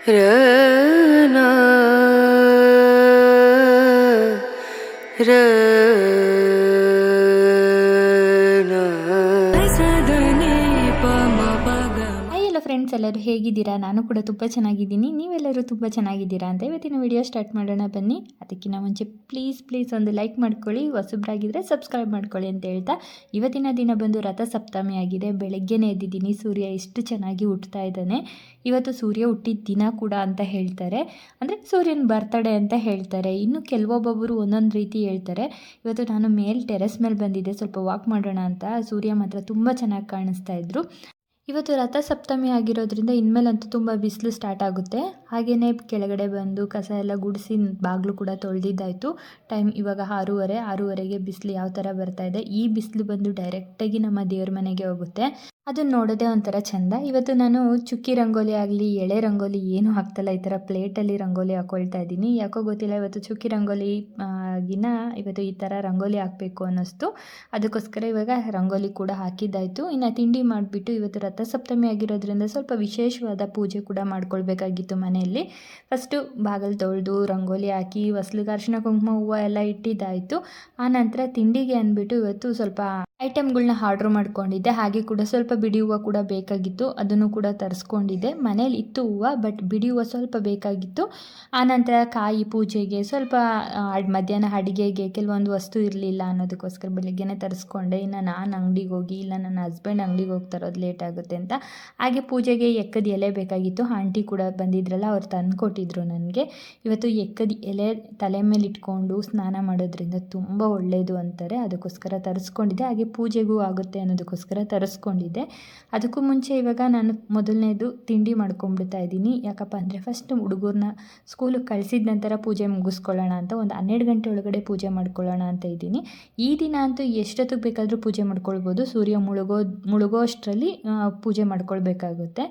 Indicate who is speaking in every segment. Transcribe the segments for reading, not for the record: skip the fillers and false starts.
Speaker 1: ರನ
Speaker 2: hi ಎಲ್ಲ friends, ಎಲ್ಲರೂ ಹೇಗಿದ್ದೀರಾ? ನಾನು ಕೂಡ ತುಂಬ ಚೆನ್ನಾಗಿದ್ದೀನಿ. ನೀವೆಲ್ಲರೂ ತುಂಬ ಚೆನ್ನಾಗಿದ್ದೀರಾ ಅಂತ ಇವತ್ತಿನ ವಿಡಿಯೋ ಸ್ಟಾರ್ಟ್ ಮಾಡೋಣ ಬನ್ನಿ. ಅದಕ್ಕಿಂತ ಮುಂಚೆ ಪ್ಲೀಸ್ ಒಂದು ಲೈಕ್ ಮಾಡ್ಕೊಳ್ಳಿ, ಹೊಸಬ್ರಾಗಿದ್ದರೆ ಸಬ್ಸ್ಕ್ರೈಬ್ ಮಾಡ್ಕೊಳ್ಳಿ ಅಂತ ಹೇಳ್ತಾ, ಇವತ್ತಿನ ದಿನ ಬಂದು ರಥಸಪ್ತಮಿ ಆಗಿದೆ. ಬೆಳಗ್ಗೆನೇ ಎದ್ದಿದ್ದೀನಿ. ಸೂರ್ಯ ಎಷ್ಟು ಚೆನ್ನಾಗಿ ಹುಟ್ಟುತ್ತಾ ಇದ್ದಾನೆ. ಇವತ್ತು ಸೂರ್ಯ ಹುಟ್ಟಿದ ದಿನ ಕೂಡ ಅಂತ ಹೇಳ್ತಾರೆ, ಅಂದರೆ ಸೂರ್ಯನ ಬರ್ತಡೇ ಅಂತ ಹೇಳ್ತಾರೆ. ಇನ್ನು ಕೆಲವೊಬ್ಬೊಬ್ಬರು ಒಂದೊಂದು ರೀತಿ ಹೇಳ್ತಾರೆ. ಇವತ್ತು ನಾನು ಟೆರೆಸ್ ಮೇಲೆ ಬಂದಿದ್ದೆ ಸ್ವಲ್ಪ ವಾಕ್ ಮಾಡೋಣ ಅಂತ. ಸೂರ್ಯ ಮಾತ್ರ ತುಂಬ ಚೆನ್ನಾಗಿ ಕಾಣಿಸ್ತಾ ಇದ್ರು. ಇವತ್ತು ರಥಸಪ್ತಮಿ ಆಗಿರೋದ್ರಿಂದ ಇನ್ಮೇಲಂತೂ ತುಂಬ ಬಿಸಿಲು ಸ್ಟಾರ್ಟ್ ಆಗುತ್ತೆ. ಹಾಗೆಯೇ ಕೆಳಗಡೆ ಬಂದು ಕಸ ಎಲ್ಲ ಗುಡಿಸಿ ಬಾಗಿಲು ಕೂಡ ತೊಳೆದಿದ್ದಾಯಿತು. ಟೈಮ್ ಇವಾಗ 6:30ಗೆ ಬಿಸಿಲು ಯಾವ ಥರ ಬರ್ತಾ ಇದೆ. ಈ ಬಿಸಿಲು ಬಂದು ಡೈರೆಕ್ಟಾಗಿ ನಮ್ಮ ದೇವ್ರ ಮನೆಗೆ ಹೋಗುತ್ತೆ. ಅದನ್ನು ನೋಡೋದೇ ಒಂಥರ ಚೆಂದ. ಇವತ್ತು ನಾನು ಚುಕ್ಕಿ ರಂಗೋಲಿ ಆಗಲಿ ಎಳೆ ರಂಗೋಲಿ ಏನೂ ಹಾಕ್ತಲ್ಲ, ಈ ಥರ ಪ್ಲೇಟಲ್ಲಿ ರಂಗೋಲಿ ಹಾಕ್ಕೊಳ್ತಾ ಇದ್ದೀನಿ. ಯಾಕೋ ಗೊತ್ತಿಲ್ಲ, ಇವತ್ತು ಚುಕ್ಕಿ ರಂಗೋಲಿ ಇವತ್ತು ಈ ಥರ ರಂಗೋಲಿ ಹಾಕಬೇಕು ಅನ್ನಿಸ್ತು. ಅದಕ್ಕೋಸ್ಕರ ಇವಾಗ ರಂಗೋಲಿ ಕೂಡ ಹಾಕಿದ್ದಾಯಿತು. ಇನ್ನು ತಿಂಡಿ ಮಾಡಿಬಿಟ್ಟು, ಇವತ್ತು ರಥಸಪ್ತಮಿ ಆಗಿರೋದ್ರಿಂದ ಸ್ವಲ್ಪ ವಿಶೇಷವಾದ ಪೂಜೆ ಕೂಡ ಮಾಡ್ಕೊಳ್ಬೇಕಾಗಿತ್ತು ಮನೆಯಲ್ಲಿ. ಫಸ್ಟು ಬಾಗಿಲು ತೊಳೆದು ರಂಗೋಲಿ ಹಾಕಿ ಹೊಸ್ಲಿಗೆ ಅರಿಶಿನ ಕುಂಕುಮ ಹೂವು ಎಲ್ಲ ಇಟ್ಟಿದ್ದಾಯಿತು. ಆನಂತರ ತಿಂಡಿಗೆ ಅಂದ್ಬಿಟ್ಟು ಇವತ್ತು ಸ್ವಲ್ಪ ಐಟಮ್ಗಳನ್ನ ಆರ್ಡ್ರ್ ಮಾಡ್ಕೊಂಡಿದ್ದೆ. ಹಾಗೆ ಕೂಡ ಸ್ವಲ್ಪ ಬಿಡಿ ಹೂವು ಕೂಡ ಬೇಕಾಗಿತ್ತು, ಅದನ್ನು ಕೂಡ ತರಿಸ್ಕೊಂಡಿದ್ದೆ. ಮನೇಲಿ ಇತ್ತು ಹೂವು, ಬಟ್ ಬಿಡಿ ಹೂವು ಸ್ವಲ್ಪ ಬೇಕಾಗಿತ್ತು. ಆನಂತರ ಕಾಯಿ ಪೂಜೆಗೆ ಸ್ವಲ್ಪ ಮಧ್ಯಾಹ್ನ ಅಡುಗೆಗೆ ಕೆಲವೊಂದು ವಸ್ತು ಇರಲಿಲ್ಲ ಅನ್ನೋದಕ್ಕೋಸ್ಕರ ಬೆಳಗ್ಗೆನೇ ತರಿಸ್ಕೊಂಡೆ. ಇನ್ನು ನಾನು ಅಂಗಡಿಗೆ ಹೋಗಿ, ಇಲ್ಲ ನನ್ನ ಹಸ್ಬೆಂಡ್ ಅಂಗಡಿಗೆ ಹೋಗಿ ತರೋದು ಲೇಟ್ ಆಗುತ್ತೆ ಅಂತ. ಹಾಗೆ ಪೂಜೆಗೆ ಎಕ್ಕದ ಎಲೆ ಬೇಕಾಗಿತ್ತು. ಆಂಟಿ ಕೂಡ ಬಂದಿದ್ರಲ್ಲ, ಅವ್ರು ತಂದು ಕೊಟ್ಟಿದ್ರು ನನಗೆ. ಇವತ್ತು ಎಕ್ಕದ ಎಲೆ ತಲೆ ಮೇಲೆ ಇಟ್ಕೊಂಡು ಸ್ನಾನ ಮಾಡೋದ್ರಿಂದ ತುಂಬ ಒಳ್ಳೆಯದು ಅಂತಾರೆ, ಅದಕ್ಕೋಸ್ಕರ ತರಿಸ್ಕೊಂಡಿದ್ದೆ. ಹಾಗೆ ಪೂಜೆಗೂ ಆಗುತ್ತೆ ಅನ್ನೋದಕ್ಕೋಸ್ಕರ ತರಿಸ್ಕೊಂಡಿದ್ದೆ. ಅದಕ್ಕೂ ಮುಂಚೆ ಇವಾಗ ನಾನು ಮೊದಲನೇದು ತಿಂಡಿ ಮಾಡ್ಕೊಂಡ್ಬಿಡ್ತಾ ಇದ್ದೀನಿ. ಯಾಕಪ್ಪ ಅಂದರೆ ಫಸ್ಟ್ ಹುಡುಗರನ್ನ ಸ್ಕೂಲಿಗೆ ಕಳಿಸಿದ ನಂತರ ಪೂಜೆ ಮುಗಿಸ್ಕೊಳ್ಳೋಣ ಅಂತ, ಒಂದು 12 ಗಂಟೆ ಒಳಗಡೆ ಪೂಜೆ ಮಾಡ್ಕೊಳ್ಳೋಣ ಅಂತ ಇದ್ದೀನಿ. ಈ ದಿನ ಅಂತೂ ಎಷ್ಟೊತ್ತಿಗೆ ಬೇಕಾದರೂ ಪೂಜೆ ಮಾಡ್ಕೊಳ್ಬೋದು. ಸೂರ್ಯ ಮುಳುಗೋ ಅಷ್ಟರಲ್ಲಿ ಪೂಜೆ ಮಾಡ್ಕೊಳ್ಬೇಕಾಗುತ್ತೆ,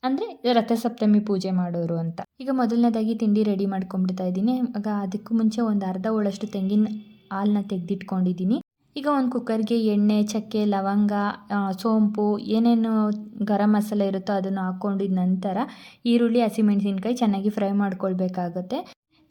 Speaker 2: ಅಂದರೆ ರಥಸಪ್ತಮಿ ಪೂಜೆ ಮಾಡೋರು ಅಂತ. ಈಗ ಮೊದಲನೇದಾಗಿ ತಿಂಡಿ ರೆಡಿ ಮಾಡ್ಕೊಂಡ್ಬಿಡ್ತಾ ಇದ್ದೀನಿ. ಆಗ ಅದಕ್ಕೂ ಮುಂಚೆ ಒಂದು ಅರ್ಧ ಹೋಳಷ್ಟು ತೆಂಗಿನ ಹಾಲನ್ನ ತೆಗೆದಿಟ್ಕೊಂಡಿದ್ದೀನಿ. ಈಗ ಒಂದು ಕುಕ್ಕರ್ಗೆ ಎಣ್ಣೆ, ಚಕ್ಕೆ, ಲವಂಗ, ಸೋಂಪು, ಏನೇನು ಗರಂ ಮಸಾಲೆ ಇರುತ್ತೋ ಅದನ್ನು ಹಾಕ್ಕೊಂಡಿದ ನಂತರ ಈರುಳ್ಳಿ, ಹಸಿಮೆಣಸಿನ್ಕಾಯಿ ಚೆನ್ನಾಗಿ ಫ್ರೈ ಮಾಡ್ಕೊಳ್ಬೇಕಾಗುತ್ತೆ.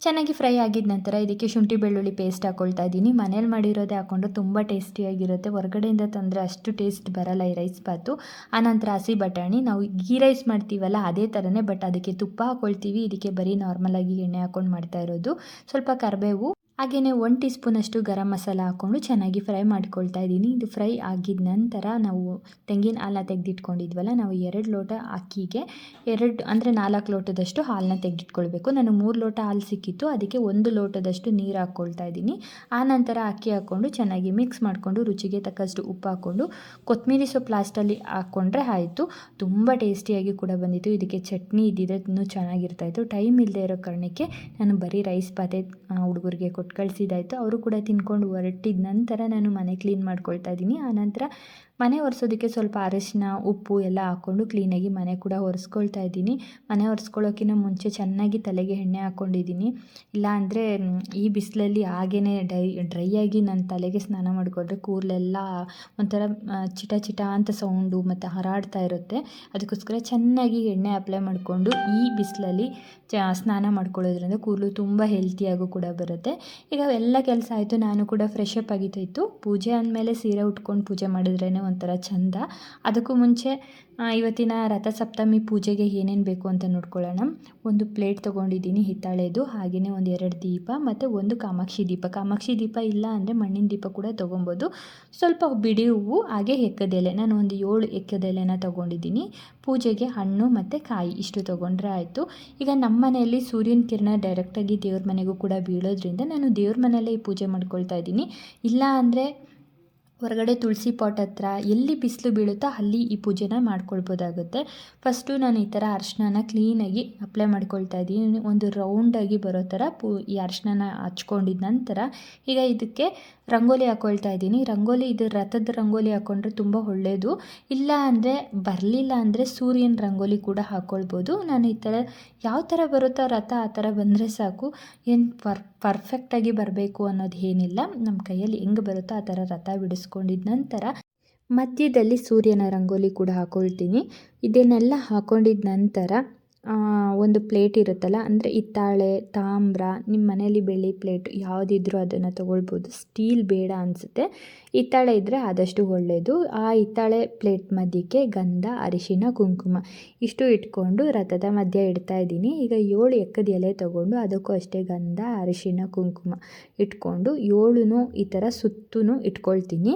Speaker 2: ಚೆನ್ನಾಗಿ ಫ್ರೈ ಆಗಿದ ನಂತರ ಇದಕ್ಕೆ ಶುಂಠಿ ಬೆಳ್ಳುಳ್ಳಿ ಪೇಸ್ಟ್ ಹಾಕ್ಕೊಳ್ತಾ ಇದ್ದೀನಿ. ಮನೇಲಿ ಮಾಡಿರೋದೇ ಹಾಕ್ಕೊಂಡು ತುಂಬ ಟೇಸ್ಟಿಯಾಗಿರುತ್ತೆ. ಹೊರಗಡೆಯಿಂದ ತಂದರೆ ಅಷ್ಟು ಟೇಸ್ಟ್ ಬರಲ್ಲ ಈ ರೈಸ್ ಬಾತು. ಆನಂತರ ಹಸಿ ಬಟಾಣಿ, ನಾವು ಗೀ ರೈಸ್ ಮಾಡ್ತೀವಲ್ಲ ಅದೇ ಥರನೇ, ಬಟ್ ಅದಕ್ಕೆ ತುಪ್ಪ ಹಾಕ್ಕೊಳ್ತೀವಿ. ಇದಕ್ಕೆ ಬರೀ ನಾರ್ಮಲಾಗಿ ಎಣ್ಣೆ ಹಾಕ್ಕೊಂಡು ಮಾಡ್ತಾ ಇರೋದು. ಸ್ವಲ್ಪ ಕರಿಬೇವು, ಹಾಗೆಯೇ 1 ಟೀ ಸ್ಪೂನಷ್ಟು ಗರಂ ಮಸಾಲ ಹಾಕ್ಕೊಂಡು ಚೆನ್ನಾಗಿ ಫ್ರೈ ಮಾಡ್ಕೊಳ್ತಾ ಇದ್ದೀನಿ. ಇದು ಫ್ರೈ ಆಗಿದ ನಂತರ ನಾವು ತೆಂಗಿನ ಹಾಲನ್ನ ತೆಗೆದಿಟ್ಕೊಂಡಿದ್ವಲ್ಲ, ನಾವು 2 ಲೋಟ ಅಕ್ಕಿಗೆ 4 ಲೋಟದಷ್ಟು ಹಾಲನ್ನ ತೆಗೆದಿಟ್ಕೊಳ್ಬೇಕು. ನಾನು 3 ಲೋಟ ಹಾಲು ಸಿಕ್ಕಿತ್ತು, ಅದಕ್ಕೆ 1 ಲೋಟದಷ್ಟು ನೀರು ಹಾಕ್ಕೊಳ್ತಾ ಇದ್ದೀನಿ. ಆನಂತರ ಅಕ್ಕಿ ಹಾಕ್ಕೊಂಡು ಚೆನ್ನಾಗಿ ಮಿಕ್ಸ್ ಮಾಡಿಕೊಂಡು ರುಚಿಗೆ ತಕ್ಕಷ್ಟು ಉಪ್ಪು ಹಾಕ್ಕೊಂಡು ಕೊತ್ತಂಬರಿ ಸೊಪ್ಪು ಲಾಸ್ಟಲ್ಲಿ ಹಾಕ್ಕೊಂಡ್ರೆ ಆಯಿತು. ತುಂಬ ಟೇಸ್ಟಿಯಾಗಿ ಕೂಡ ಬಂದಿತ್ತು. ಇದಕ್ಕೆ ಚಟ್ನಿ ಇದ್ದಿದ್ರೆ ಇನ್ನೂ ಚೆನ್ನಾಗಿರ್ತಾಯಿತ್ತು. ಟೈಮ್ ಇಲ್ಲದೆ ಇರೋ ಕಾರಣಕ್ಕೆ ನಾನು ಬರೀ ರೈಸ್ ಬಾತೆ ಹುಡುಗರಿಗೆ ಕೊಟ್ಟು ಕಳಿಸಿದಾಯಿತು. ಅವರು ಕೂಡ ತಿನ್ಕೊಂಡು ಹೊರಟಿದ ನಂತರ ನಾನು ಮನೆ ಕ್ಲೀನ್ ಮಾಡ್ಕೊಳ್ತಾ ಇದ್ದೀನಿ. ಆನಂತರ ಮನೆ ಒರೆಸೋದಕ್ಕೆ ಸ್ವಲ್ಪ ಅರಿಶಿನ, ಉಪ್ಪು ಎಲ್ಲ ಹಾಕ್ಕೊಂಡು ಕ್ಲೀನಾಗಿ ಮನೆ ಕೂಡ ಒರೆಸ್ಕೊಳ್ತಾ ಇದ್ದೀನಿ. ಮನೆ ಒರೆಸ್ಕೊಳ್ಳೋಕ್ಕಿಂತ ಮುಂಚೆ ಚೆನ್ನಾಗಿ ತಲೆಗೆ ಎಣ್ಣೆ ಹಾಕ್ಕೊಂಡಿದ್ದೀನಿ. ಇಲ್ಲ ಅಂದರೆ ಈ ಬಿಸಿಲಲ್ಲಿ ಹಾಗೇ ಡ್ರೈ ಆಗಿ ನನ್ನ ತಲೆಗೆ ಸ್ನಾನ ಮಾಡಿಕೊಂಡ್ರೆ ಕೂದಲೆಲ್ಲ ಒಂಥರ ಚಿಟ ಅಂತ ಸೌಂಡು ಮತ್ತು ಹರಾಡ್ತಾ ಇರುತ್ತೆ. ಅದಕ್ಕೋಸ್ಕರ ಚೆನ್ನಾಗಿ ಎಣ್ಣೆ ಅಪ್ಲೈ ಮಾಡಿಕೊಂಡು ಈ ಬಿಸಿಲಲ್ಲಿ ಸ್ನಾನ ಮಾಡ್ಕೊಳ್ಳೋದ್ರಿಂದ ಕೂದಲು ತುಂಬ ಹೆಲ್ತಿಯಾಗೂ ಕೂಡ ಬರುತ್ತೆ. ಈಗ ಎಲ್ಲ ಕೆಲಸ ಆಯಿತು, ನಾನು ಕೂಡ ಫ್ರೆಶ್ ಅಪ್ ಆಗಿದ್ದಾಯಿತು. ಪೂಜೆ ಅಂದಮೇಲೆ ಸೀರೆ ಉಟ್ಕೊಂಡು ಪೂಜೆ ಮಾಡಿದ್ರೇ ಒಂಥರ ಚೆಂದ. ಅದಕ್ಕೂ ಮುಂಚೆ ಇವತ್ತಿನ ರಥಸಪ್ತಮಿ ಪೂಜೆಗೆ ಏನೇನು ಬೇಕು ಅಂತ ನೋಡ್ಕೊಳ್ಳೋಣ. ಒಂದು ಪ್ಲೇಟ್ ತೊಗೊಂಡಿದ್ದೀನಿ ಹಿತ್ತಾಳೆದು, ಹಾಗೆಯೇ ಒಂದು 2 ದೀಪ ಮತ್ತು ಒಂದು ಕಾಮಾಕ್ಷಿ ದೀಪ ಇಲ್ಲ ಅಂದರೆ ಮಣ್ಣಿನ ದೀಪ ಕೂಡ ತೊಗೊಬೋದು. ಸ್ವಲ್ಪ ಬಿಡಿ ಹೂವು, ಹಾಗೆ ಎಕ್ಕದೆಲೆ, ನಾನು ಒಂದು 7 ಎಕ್ಕದೆಲೆನ ತೊಗೊಂಡಿದ್ದೀನಿ. ಪೂಜೆಗೆ ಹಣ್ಣು ಮತ್ತು ಕಾಯಿ ಇಷ್ಟು ತೊಗೊಂಡ್ರೆ ಆಯಿತು. ಈಗ ನಮ್ಮ ಮನೆಯಲ್ಲಿ ಸೂರ್ಯನ ಕಿರಣ ಡೈರೆಕ್ಟಾಗಿ ದೇವ್ರ ಮನೆಗೂ ಕೂಡ ಬೀಳೋದ್ರಿಂದ ನಾನು ದೇವ್ರ ಮನೆಯಲ್ಲೇ ಈ ಪೂಜೆ ಮಾಡ್ಕೊಳ್ತಾ ಇದ್ದೀನಿ. ಇಲ್ಲ ಅಂದರೆ ಹೊರಗಡೆ ತುಳಸಿ ಪಾಟ್ ಹತ್ರ ಎಲ್ಲಿ ಬಿಸಿಲು ಬೀಳುತ್ತೋ ಅಲ್ಲಿ ಈ ಪೂಜೆನ ಮಾಡ್ಕೊಳ್ಬೋದಾಗುತ್ತೆ. ಫಸ್ಟು ನಾನು ಈ ಥರ ಅರಿಶಿನ ಕ್ಲೀನಾಗಿ ಅಪ್ಲೈ ಮಾಡ್ಕೊಳ್ತಾ ಇದ್ದೀನಿ. ಒಂದು ರೌಂಡಾಗಿ ಬರೋ ಥರ ಈ ಅರಿಶಿನ ಹಚ್ಕೊಂಡಿದ ನಂತರ ಈಗ ಇದಕ್ಕೆ ರಂಗೋಲಿ ಹಾಕ್ಕೊಳ್ತಾ ಇದ್ದೀನಿ. ಇದು ರಥದ ರಂಗೋಲಿ ಹಾಕ್ಕೊಂಡ್ರೆ ತುಂಬ ಒಳ್ಳೆಯದು. ಇಲ್ಲ ಅಂದರೆ ಬರಲಿಲ್ಲ ಅಂದರೆ ಸೂರ್ಯನ ರಂಗೋಲಿ ಕೂಡ ಹಾಕ್ಕೊಳ್ಬೋದು. ನಾನು ಈ ಥರ ಯಾವ ಥರ ಬರುತ್ತೋ ರಥ ಆ ಥರ ಬಂದರೆ ಸಾಕು, ಏನು ಪರ್ಫೆಕ್ಟಾಗಿ ಬರಬೇಕು ಅನ್ನೋದು ಏನಿಲ್ಲ. ನಮ್ಮ ಕೈಯಲ್ಲಿ ಹೆಂಗೆ ಬರುತ್ತೋ ಆ ಥರ ರಥ ಬಿಡಿಸ್ಕೊಂಡಿದ ನಂತರ ಮಧ್ಯದಲ್ಲಿ ಸೂರ್ಯನ ರಂಗೋಲಿ ಕೂಡ ಹಾಕ್ಕೊಳ್ತೀನಿ. ಇದನ್ನೆಲ್ಲ ಹಾಕ್ಕೊಂಡಿದ ನಂತರ ಒಂದು ಪ್ಲೇಟ್ ಇರುತ್ತಲ್ಲ, ಅಂದರೆ ಹಿತ್ತಾಳೆ, ತಾಮ್ರ, ನಿಮ್ಮ ಮನೇಲಿ ಬೆಳ್ಳಿ ಪ್ಲೇಟ್ ಯಾವುದಿದ್ರೂ ಅದನ್ನು ತೊಗೊಳ್ಬೋದು. ಸ್ಟೀಲ್ ಬೇಡ ಅನಿಸುತ್ತೆ, ಹಿತ್ತಾಳೆ ಇದ್ದರೆ ಆದಷ್ಟು ಒಳ್ಳೆಯದು. ಆ ಹಿತ್ತಾಳೆ ಪ್ಲೇಟ್ ಮಧ್ಯಕ್ಕೆ ಗಂಧ, ಅರಿಶಿನ, ಕುಂಕುಮ ಇಷ್ಟು ಇಟ್ಕೊಂಡು ರಥದ ಮಧ್ಯೆ ಇಡ್ತಾಯಿದ್ದೀನಿ. ಈಗ 7 ಎಕ್ಕದ ಎಲೆ ತೊಗೊಂಡು ಅದಕ್ಕೂ ಅಷ್ಟೇ ಗಂಧ, ಅರಿಶಿನ, ಕುಂಕುಮ ಇಟ್ಕೊಂಡು 7 ಈ ಥರ ಸುತ್ತೂ ಇಟ್ಕೊಳ್ತೀನಿ.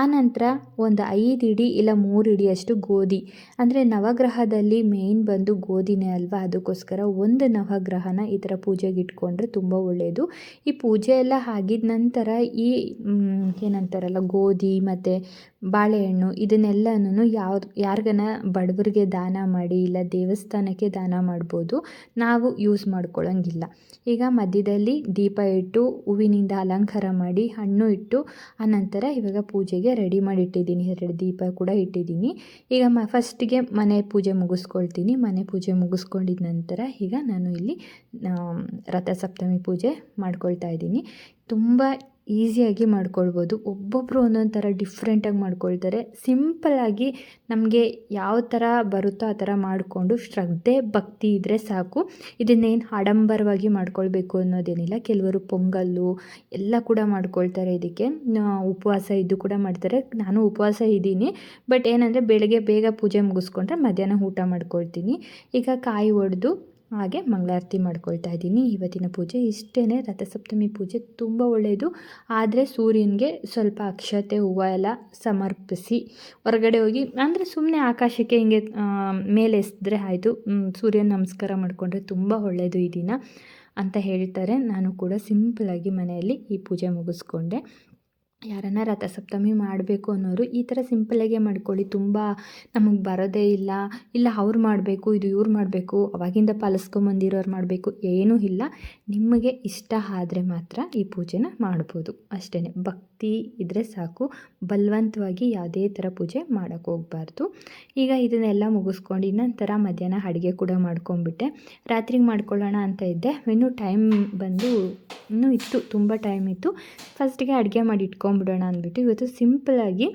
Speaker 2: ಆನಂತರ ಒಂದು 5 ಇಡಿ ಇಲ್ಲ 3 ಇಡಿಯಷ್ಟು ಗೋಧಿ, ಅಂದರೆ ನವಗ್ರಹದಲ್ಲಿ ಮೇಯ್ನ್ ಬಂದು ಗೋಧಿನೇ ಅಲ್ವಾ, ಅದಕ್ಕೋಸ್ಕರ ಒಂದು ನವಗ್ರಹನ ಈ ಥರ ಪೂಜೆಗೆ ಇಟ್ಕೊಂಡ್ರೆ ತುಂಬ ಒಳ್ಳೆಯದು. ಈ ಪೂಜೆ ಎಲ್ಲ ಆಗಿದ ನಂತರ ಈ ಏನಂತಾರಲ್ಲ ಗೋಧಿ ಮತ್ತು ಬಾಳೆಹಣ್ಣು ಇದನ್ನೆಲ್ಲನೂ ಯಾರಿಗಾನ ಬಡವರಿಗೆ ದಾನ ಮಾಡಿ, ಇಲ್ಲ ದೇವಸ್ಥಾನಕ್ಕೆ ದಾನ ಮಾಡ್ಬೋದು, ನಾವು ಯೂಸ್ ಮಾಡ್ಕೊಳ್ಳೋಂಗಿಲ್ಲ. ಈಗ ಮಧ್ಯದಲ್ಲಿ ದೀಪ ಇಟ್ಟು ಹೂವಿನಿಂದ ಅಲಂಕಾರ ಮಾಡಿ ಹಣ್ಣು ಇಟ್ಟು ಆನಂತರ ಇವಾಗ ಪೂಜೆಗೆ ರೆಡಿ ಮಾಡಿ ಇಟ್ಟಿದ್ದೀನಿ. 2 ದೀಪ ಕೂಡ ಇಟ್ಟಿದ್ದೀನಿ. ಈಗ ಫಸ್ಟಿಗೆ ಮನೆ ಪೂಜೆ ಮುಗಿಸ್ಕೊಳ್ತೀನಿ. ಮನೆ ಪೂಜೆ ಮುಗಿಸ್ಕೊಂಡಿದ ನಂತರ ಈಗ ನಾನು ಇಲ್ಲಿ ರಥಸಪ್ತಮಿ ಪೂಜೆ ಮಾಡ್ಕೊಳ್ತಾ ಇದ್ದೀನಿ. ತುಂಬ ಈಸಿಯಾಗಿ ಮಾಡ್ಕೊಳ್ಬೋದು. ಒಬ್ಬೊಬ್ಬರು ಒಂದೊಂದು ಥರ ಡಿಫ್ರೆಂಟಾಗಿ ಮಾಡ್ಕೊಳ್ತಾರೆ. ಸಿಂಪಲ್ಲಾಗಿ ನಮಗೆ ಯಾವ ಥರ ಬರುತ್ತೋ ಆ ಥರ ಮಾಡಿಕೊಂಡು ಶ್ರದ್ಧೆ ಭಕ್ತಿ ಇದ್ದರೆ ಸಾಕು. ಇದನ್ನೇನು ಆಡಂಬರವಾಗಿ ಮಾಡ್ಕೊಳ್ಬೇಕು ಅನ್ನೋದೇನಿಲ್ಲ. ಕೆಲವರು ಪೊಂಗಲ್ಲು ಎಲ್ಲ ಕೂಡ ಮಾಡ್ಕೊಳ್ತಾರೆ. ಇದಕ್ಕೆ ಉಪವಾಸ ಇದ್ದು ಕೂಡ ಮಾಡ್ತಾರೆ. ನಾನು ಉಪವಾಸ ಇದ್ದೀನಿ, ಬಟ್ ಏನಂದರೆ ಬೆಳಗ್ಗೆ ಬೇಗ ಪೂಜೆ ಮುಗಿಸ್ಕೊಂಡ್ರೆ ಮಧ್ಯಾಹ್ನ ಊಟ ಮಾಡ್ಕೊಳ್ತೀನಿ. ಈಗ ಕಾಯಿ ಒಡೆದು ಹಾಗೆ ಮಂಗಳಾರತಿ ಮಾಡ್ಕೊಳ್ತಾ ಇದ್ದೀನಿ. ಇವತ್ತಿನ ಪೂಜೆ ಇಷ್ಟೇ. ರಥಸಪ್ತಮಿ ಪೂಜೆ ತುಂಬ ಒಳ್ಳೆಯದು. ಆದರೆ ಸೂರ್ಯನಿಗೆ ಸ್ವಲ್ಪ ಅಕ್ಷತೆ ಹೂವು ಎಲ್ಲ ಸಮರ್ಪಿಸಿ ಹೊರಗಡೆ ಹೋಗಿ, ಅಂದರೆ ಸುಮ್ಮನೆ ಆಕಾಶಕ್ಕೆ ಹಿಂಗೆ ಮೇಲೆ ಎಸೆದ್ರೆ ಆಯಿತು, ಸೂರ್ಯನ ನಮಸ್ಕಾರ ಮಾಡಿಕೊಂಡ್ರೆ ತುಂಬ ಒಳ್ಳೆಯದು ಈ ದಿನ ಅಂತ ಹೇಳ್ತಾರೆ. ನಾನು ಕೂಡ ಸಿಂಪಲಾಗಿ ಮನೆಯಲ್ಲಿ ಈ ಪೂಜೆ ಮುಗಿಸ್ಕೊಂಡೆ. ಯಾರನ್ನ ರಥಸಪ್ತಮಿ ಮಾಡಬೇಕು ಅನ್ನೋರು ಈ ಥರ ಸಿಂಪಲ್ಲಾಗೆ ಮಾಡ್ಕೊಳ್ಳಿ. ತುಂಬ ನಮಗೆ ಬರೋದೇ ಇಲ್ಲ ಅವ್ರು ಮಾಡಬೇಕು, ಇದು ಇವ್ರು ಮಾಡಬೇಕು, ಅವಾಗಿಂದ ಪಾಲಿಸ್ಕೊಂಬಂದಿರೋರು ಮಾಡಬೇಕು, ಏನೂ ಇಲ್ಲ. ನಿಮಗೆ ಇಷ್ಟ ಆದರೆ ಮಾತ್ರ ಈ ಪೂಜೆನ ಮಾಡ್ಬೋದು ಅಷ್ಟೇ. ಭಕ್ತಿ ಇದ್ದರೆ ಸಾಕು, ಬಲವಂತವಾಗಿ ಯಾವುದೇ ಥರ ಪೂಜೆ ಮಾಡೋಕ್ಕೆ ಹೋಗಬಾರ್ದು. ಈಗ ಇದನ್ನೆಲ್ಲ ಮುಗಿಸ್ಕೊಂಡು ನಂತರ ಮಧ್ಯಾಹ್ನ ಅಡುಗೆ ಕೂಡ ಮಾಡ್ಕೊಂಬಿಟ್ಟೆ. ರಾತ್ರಿಗೆ ಮಾಡ್ಕೊಳ್ಳೋಣ ಅಂತ ಇದ್ದೆ, ಇನ್ನೂ ಟೈಮ್ ಬಂದು ಇನ್ನೂ ಇತ್ತು, ತುಂಬ ಟೈಮ್ ಇತ್ತು. ಫಸ್ಟಿಗೆ ಅಡುಗೆ ಮಾಡಿ ಇಟ್ಕೊಂಡ್ಬಿಡೋಣ ಅಂದ್ಬಿಟ್ಟು ಇವತ್ತು ಸಿಂಪಲ್ಲಾಗಿ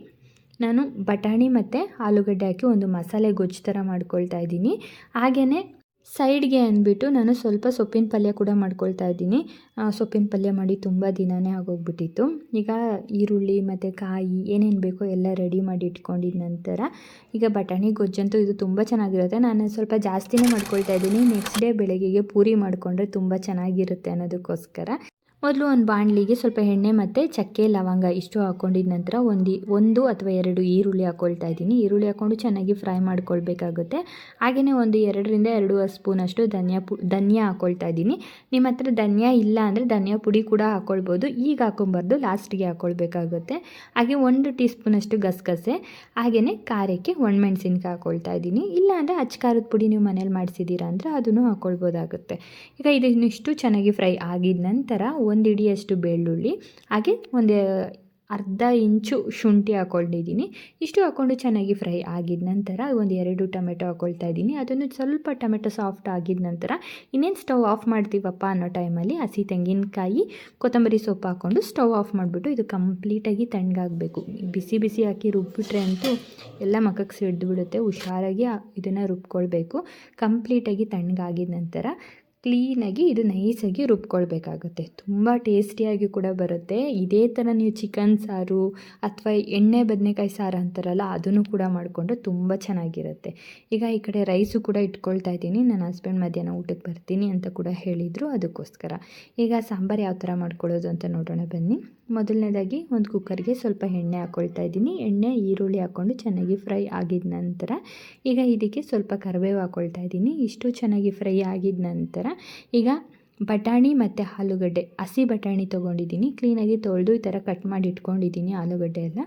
Speaker 2: ನಾನು ಬಟಾಣಿ ಮತ್ತು ಆಲೂಗಡ್ಡೆ ಹಾಕಿ ಒಂದು ಮಸಾಲೆ ಗೊಜ್ಜು ಥರ ಮಾಡ್ಕೊಳ್ತಾ ಇದ್ದೀನಿ. ಹಾಗೆಯೇ ಸೈಡ್ಗೆ ಅಂದ್ಬಿಟ್ಟು ನಾನು ಸ್ವಲ್ಪ ಸೊಪ್ಪಿನ ಪಲ್ಯ ಕೂಡ ಮಾಡ್ಕೊಳ್ತಾ ಇದ್ದೀನಿ. ಸೊಪ್ಪಿನ ಪಲ್ಯ ಮಾಡಿ ತುಂಬ ದಿನವೇ ಆಗೋಗ್ಬಿಟ್ಟಿತ್ತು. ಈಗ ಈರುಳ್ಳಿ ಮತ್ತು ಕಾಯಿ ಏನೇನು ಬೇಕೋ ಎಲ್ಲ ರೆಡಿ ಮಾಡಿ ಇಟ್ಕೊಂಡಿದ ನಂತರ ಈಗ ಬಟಾಣಿ ಗೊಜ್ಜಂತೂ ಇದು ತುಂಬ ಚೆನ್ನಾಗಿರುತ್ತೆ. ನಾನು ಸ್ವಲ್ಪ ಜಾಸ್ತಿನೇ ಮಾಡ್ಕೊಳ್ತಾ ಇದ್ದೀನಿ. ನೆಕ್ಸ್ಟ್ ಡೇ ಬೆಳಗ್ಗೆಗೆ ಪೂರಿ ಮಾಡಿಕೊಂಡ್ರೆ ತುಂಬ ಚೆನ್ನಾಗಿರುತ್ತೆ ಅನ್ನೋದಕ್ಕೋಸ್ಕರ ಮೊದಲು ಒಂದು ಬಾಣಲಿಗೆ ಸ್ವಲ್ಪ ಎಣ್ಣೆ ಮತ್ತು ಚಕ್ಕೆ, ಲವಂಗ ಇಷ್ಟು ಹಾಕ್ಕೊಂಡಿದ ನಂತರ ಒಂದು ಅಥವಾ 2 ಈರುಳ್ಳಿ ಹಾಕ್ಕೊಳ್ತಾ ಇದ್ದೀನಿ. ಈರುಳ್ಳಿ ಹಾಕ್ಕೊಂಡು ಚೆನ್ನಾಗಿ ಫ್ರೈ ಮಾಡ್ಕೊಳ್ಬೇಕಾಗುತ್ತೆ. ಹಾಗೆಯೇ ಒಂದು 2ರಿಂದ 2 ಸ್ಪೂನಷ್ಟು ಧನಿಯಾ ಹಾಕ್ಕೊಳ್ತಾ ಇದ್ದೀನಿ. ನಿಮ್ಮ ಹತ್ರ ಧನಿಯಾ ಇಲ್ಲ ಅಂದರೆ ಧನಿಯಾ ಪುಡಿ ಕೂಡ ಹಾಕ್ಕೊಳ್ಬೋದು. ಈಗ ಹಾಕ್ಕೊಬಾರ್ದು, ಲಾಸ್ಟಿಗೆ ಹಾಕ್ಕೊಳ್ಬೇಕಾಗುತ್ತೆ. ಹಾಗೆ 1 ಟೀ ಸ್ಪೂನಷ್ಟು ಗಸಗಸೆ, ಹಾಗೆಯೇ ಖಾರಕ್ಕೆ ಒಣಮೆಣಸಿನ್ಕಾಯಿ ಹಾಕ್ಕೊಳ್ತಾ ಇದ್ದೀನಿ. ಇಲ್ಲ ಅಂದರೆ ಖಾರದ ಪುಡಿ ನೀವು ಮನೇಲಿ ಮಾಡಿಸಿದ್ದೀರಾ ಅಂದರೆ ಅದನ್ನು ಹಾಕ್ಕೊಳ್ಬೋದಾಗುತ್ತೆ. ಈಗ ಇದನ್ನಿಷ್ಟು ಚೆನ್ನಾಗಿ ಫ್ರೈ ಆಗಿದ ನಂತರ 1 ಹಿಡಿಯಷ್ಟು ಬೆಳ್ಳುಳ್ಳಿ, ಹಾಗೆ ಒಂದು ಅರ್ಧ ಇಂಚು ಶುಂಠಿ ಹಾಕ್ಕೊಂಡಿದ್ದೀನಿ. ಇಷ್ಟು ಹಾಕ್ಕೊಂಡು ಚೆನ್ನಾಗಿ ಫ್ರೈ ಆಗಿದ ನಂತರ ಒಂದು 2 ಟೊಮೆಟೊ ಹಾಕ್ಕೊಳ್ತಾ ಇದ್ದೀನಿ. ಅದನ್ನು ಸ್ವಲ್ಪ ಟೊಮೆಟೊ ಸಾಫ್ಟ್ ಆಗಿದ ನಂತರ ಇನ್ನೇನು ಸ್ಟವ್ ಆಫ್ ಮಾಡ್ತೀವಪ್ಪ ಅನ್ನೋ ಟೈಮಲ್ಲಿ ಹಸಿ ತೆಂಗಿನಕಾಯಿ, ಕೊತ್ತಂಬರಿ ಸೊಪ್ಪು ಹಾಕ್ಕೊಂಡು ಸ್ಟವ್ ಆಫ್ ಮಾಡಿಬಿಟ್ಟು ಇದು ಕಂಪ್ಲೀಟಾಗಿ ತಣ್ಣಗಾಗಬೇಕು. ಬಿಸಿ ಹಾಕಿ ರುಬ್ಬಿಟ್ರೆ ಅಂತೂ ಎಲ್ಲ ಮಖಕ್ಕೆ ಸಿಡಿದ್ಬಿಡುತ್ತೆ. ಹುಷಾರಾಗಿ ಇದನ್ನು ರುಬ್ಕೊಳ್ಬೇಕು. ಕಂಪ್ಲೀಟಾಗಿ ತಣ್ಣಗಾಗಿದ ನಂತರ ಕ್ಲೀನಾಗಿ ಇದು ನೈಸಾಗಿ ರುಬ್ಕೊಳ್ಬೇಕಾಗುತ್ತೆ. ತುಂಬ ಟೇಸ್ಟಿಯಾಗಿ ಕೂಡ ಬರುತ್ತೆ. ಇದೇ ಥರ ನೀವು ಚಿಕನ್ ಸಾರು ಅಥವಾ ಎಣ್ಣೆ ಬದನೆಕಾಯಿ ಸಾರು ಅಂತಾರಲ್ಲ ಅದನ್ನು ಕೂಡ ಮಾಡಿಕೊಂಡ್ರೆ ತುಂಬ ಚೆನ್ನಾಗಿರುತ್ತೆ. ಈಗ ಈ ಕಡೆ ರೈಸು ಕೂಡ ಇಟ್ಕೊಳ್ತಾ ಇದ್ದೀನಿ. ನನ್ನ ಹಸ್ಬೆಂಡ್ ಮಧ್ಯಾಹ್ನ ಊಟಕ್ಕೆ ಬರ್ತೀನಿ ಅಂತ ಕೂಡ ಹೇಳಿದರು, ಅದಕ್ಕೋಸ್ಕರ. ಈಗ ಸಾಂಬಾರು ಯಾವ ಥರ ಮಾಡ್ಕೊಳ್ಳೋದು ಅಂತ ನೋಡೋಣ ಬನ್ನಿ. ಮೊದಲನೇದಾಗಿ ಒಂದು ಕುಕ್ಕರ್ಗೆ ಸ್ವಲ್ಪ ಎಣ್ಣೆ ಹಾಕ್ಕೊಳ್ತಾ ಇದ್ದೀನಿ. ಎಣ್ಣೆ, ಈರುಳ್ಳಿ ಹಾಕ್ಕೊಂಡು ಚೆನ್ನಾಗಿ ಫ್ರೈ ಆಗಿದ ನಂತರ ಈಗ ಇದಕ್ಕೆ ಸ್ವಲ್ಪ ಕರಿಬೇವು ಹಾಕ್ಕೊಳ್ತಾ ಇದ್ದೀನಿ. ಇಷ್ಟು ಚೆನ್ನಾಗಿ ಫ್ರೈ ಆಗಿದ ನಂತರ ಈಗ ಬಟಾಣಿ ಮತ್ತು ಆಲೂಗಡ್ಡೆ, ಹಸಿ ಬಟಾಣಿ ತೊಗೊಂಡಿದ್ದೀನಿ. ಕ್ಲೀನಾಗಿ ತೊಳೆದು ಈ ಥರ ಕಟ್ ಮಾಡಿ ಇಟ್ಕೊಂಡಿದ್ದೀನಿ ಆಲೂಗಡ್ಡೆ ಎಲ್ಲ.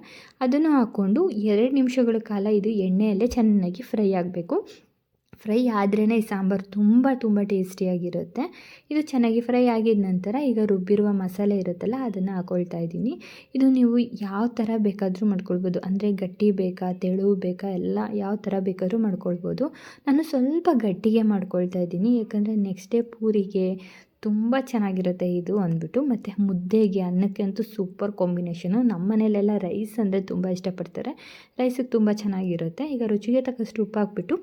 Speaker 2: ಅದನ್ನು ಹಾಕ್ಕೊಂಡು 2 ನಿಮಿಷಗಳ ಕಾಲ ಇದು ಎಣ್ಣೆಯಲ್ಲೇ ಚೆನ್ನಾಗಿ ಫ್ರೈ ಆಗಬೇಕು. ಫ್ರೈ ಆದ್ರೇ ಈ ಸಾಂಬಾರು ತುಂಬ ಟೇಸ್ಟಿಯಾಗಿರುತ್ತೆ. ಇದು ಚೆನ್ನಾಗಿ ಫ್ರೈ ಆಗಿದ ನಂತರ ಈಗ ರುಬ್ಬಿರುವ ಮಸಾಲೆ ಇರುತ್ತಲ್ಲ ಅದನ್ನು ಹಾಕ್ಕೊಳ್ತಾ ಇದ್ದೀನಿ. ಇದು ನೀವು ಯಾವ ಥರ ಬೇಕಾದರೂ ಮಾಡ್ಕೊಳ್ಬೋದು, ಅಂದರೆ ಗಟ್ಟಿ ಬೇಕಾ, ತೆಳು ಬೇಕಾ, ಎಲ್ಲ ಯಾವ ಥರ ಬೇಕಾದ್ರೂ ಮಾಡ್ಕೊಳ್ಬೋದು. ನಾನು ಸ್ವಲ್ಪ ಗಟ್ಟಿಗೆ ಮಾಡ್ಕೊಳ್ತಾ ಇದ್ದೀನಿ, ಯಾಕಂದರೆ ನೆಕ್ಸ್ಟ್ ಡೇ ಪೂರಿಗೆ ತುಂಬ ಚೆನ್ನಾಗಿರುತ್ತೆ ಇದು ಅಂದ್ಬಿಟ್ಟು. ಮತ್ತು ಮುದ್ದೆಗೆ, ಅನ್ನಕ್ಕೆ ಅಂತೂ ಸೂಪರ್ ಕಾಂಬಿನೇಷನು. ನಮ್ಮ ಮನೇಲೆಲ್ಲ ರೈಸ್ ಅಂದರೆ ತುಂಬ ಇಷ್ಟಪಡ್ತಾರೆ. ರೈಸಿಗೆ ತುಂಬ ಚೆನ್ನಾಗಿರುತ್ತೆ. ಈಗ ರುಚಿಗೆ ತಕ್ಕಷ್ಟು ಉಪ್ಪು ಹಾಕ್ಬಿಟ್ಟು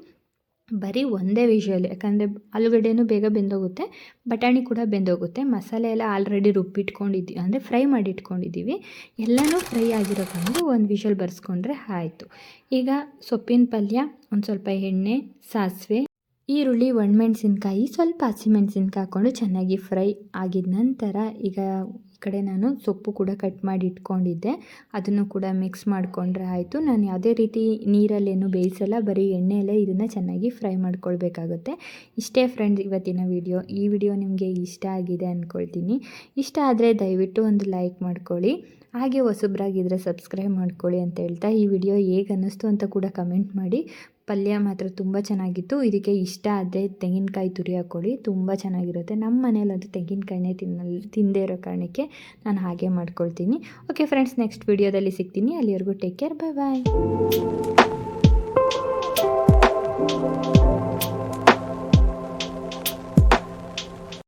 Speaker 2: ಬರೀ ಒಂದೇ ವಿಷಲ್, ಯಾಕಂದರೆ ಆಲೂಗಡ್ಡೆನೂ ಬೇಗ ಬೆಂದೋಗುತ್ತೆ, ಬಟಾಣಿ ಕೂಡ ಬೆಂದೋಗುತ್ತೆ. ಮಸಾಲೆ ಎಲ್ಲ ಆಲ್ರೆಡಿ ರುಬ್ಬಿಟ್ಕೊಂಡಿದ್ದೀವಿ, ಅಂದರೆ ಫ್ರೈ ಮಾಡಿ ಇಟ್ಕೊಂಡಿದ್ದೀವಿ. ಎಲ್ಲನೂ ಫ್ರೈ ಆಗಿರೋ ಕಾರಣಕ್ಕೆ ಒಂದು ವಿಷಲ್ ಬರ್ಸ್ಕೊಂಡ್ರೆ ಆಯಿತು. ಈಗ ಸೊಪ್ಪಿನ ಪಲ್ಯ, ಒಂದು ಸ್ವಲ್ಪ ಎಣ್ಣೆ, ಸಾಸಿವೆ, ಈರುಳ್ಳಿ, ಒಣಮೆಣ್ಸಿನ್ಕಾಯಿ, ಸ್ವಲ್ಪ ಹಸಿಮೆಣ್ಸಿನ್ಕಾಯಿ ಹಾಕ್ಕೊಂಡು ಚೆನ್ನಾಗಿ ಫ್ರೈ ಆಗಿದ ನಂತರ ಈಗ ಈ ಕಡೆ ನಾನು ಸೊಪ್ಪು ಕೂಡ ಕಟ್ ಮಾಡಿ ಇಟ್ಕೊಂಡಿದ್ದೆ, ಅದನ್ನು ಕೂಡ ಮಿಕ್ಸ್ ಮಾಡಿಕೊಂಡ್ರೆ ಆಯಿತು. ನಾನು ಯಾವುದೇ ರೀತಿ ನೀರಲ್ಲೇನು ಬೇಯಿಸಲ್ಲ, ಬರೀ ಎಣ್ಣೆಯಲ್ಲೇ ಇದನ್ನು ಚೆನ್ನಾಗಿ ಫ್ರೈ ಮಾಡ್ಕೊಳ್ಬೇಕಾಗುತ್ತೆ. ಇಷ್ಟೇ ಫ್ರೆಂಡ್ಸ್ ಇವತ್ತಿನ ವಿಡಿಯೋ. ಈ ವಿಡಿಯೋ ನಿಮಗೆ ಇಷ್ಟ ಆಗಿದೆ ಅಂದ್ಕೊಳ್ತೀನಿ. ಇಷ್ಟ ಆದರೆ ದಯವಿಟ್ಟು ಒಂದು ಲೈಕ್ ಮಾಡ್ಕೊಳ್ಳಿ, ಹಾಗೆ ಹೊಸಬ್ರಾಗಿದ್ದರೆ ಸಬ್ಸ್ಕ್ರೈಬ್ ಮಾಡ್ಕೊಳ್ಳಿ ಅಂತ ಹೇಳ್ತಾ, ಈ ವಿಡಿಯೋ ಹೇಗೆ ಅನ್ನಿಸ್ತು ಅಂತ ಕೂಡ ಕಮೆಂಟ್ ಮಾಡಿ. ಪಲ್ಯ ಮಾತ್ರ ತುಂಬ ಚೆನ್ನಾಗಿತ್ತು. ಇದಕ್ಕೆ ಇಷ್ಟ ಆದರೆ ತೆಂಗಿನಕಾಯಿ ತುರಿ ಹಾಕ್ಕೊಳ್ಳಿ, ತುಂಬ ಚೆನ್ನಾಗಿರುತ್ತೆ. ನಮ್ಮ ಮನೇಲಂತೂ ತೆಂಗಿನಕಾಯಿನೇ ತಿನ್ನದೇ ಇರೋ ಕಾರಣಕ್ಕೆ ನಾನು ಹಾಗೆ ಮಾಡ್ಕೊಳ್ತೀನಿ. ಓಕೆ ಫ್ರೆಂಡ್ಸ್, ನೆಕ್ಸ್ಟ್ ವಿಡಿಯೋದಲ್ಲಿ ಸಿಗ್ತೀನಿ. ಅಲ್ಲಿವರೆಗೂ ಟೇಕ್ ಕೇರ್, ಬಾಯ್ ಬಾಯ್.